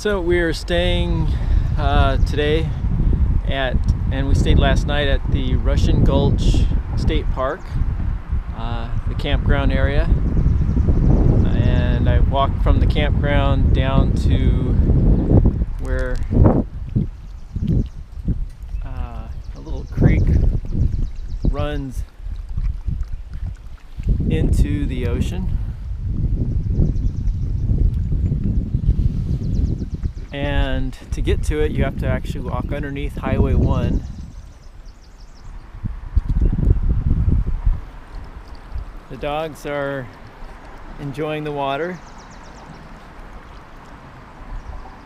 So we're staying today and we stayed last night at the Russian Gulch State Park, the campground area. And I walked from the campground down to where a little creek runs into the ocean. And to get to it, you have to actually walk underneath Highway 1. The dogs are enjoying the water.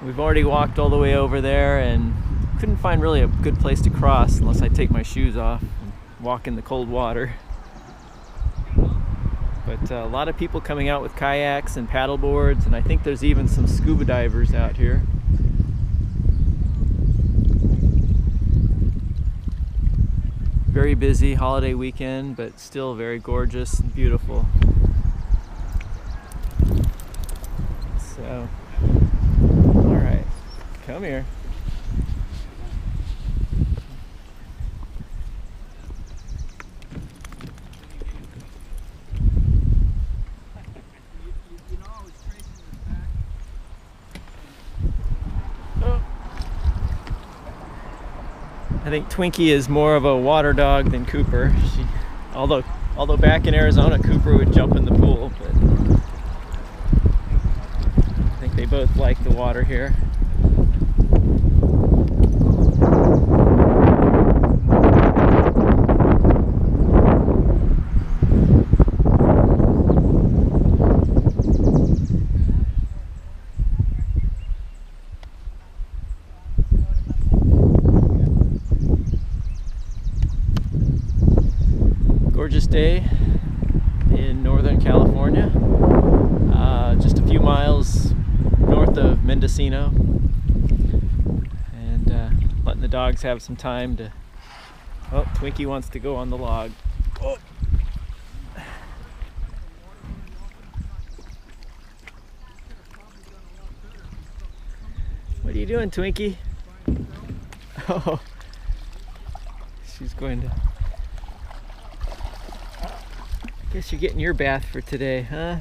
We've already walked all the way over there and couldn't find really a good place to cross unless I take my shoes off and walk in the cold water. But a lot of people coming out with kayaks and paddle boards, and I think there's even some scuba divers out here. Very busy holiday weekend, but still very gorgeous and beautiful. So, all right, come here. I think Twinkie is more of a water dog than Cooper. Although back in Arizona, Cooper would jump in the pool, but I think they both like the water here. Gorgeous day in Northern California, just a few miles north of Mendocino, and letting the dogs have some time to. Oh, Twinkie wants to go on the log. Oh. What are you doing, Twinkie? Oh, she's going to. Guess you're getting your bath for today, huh?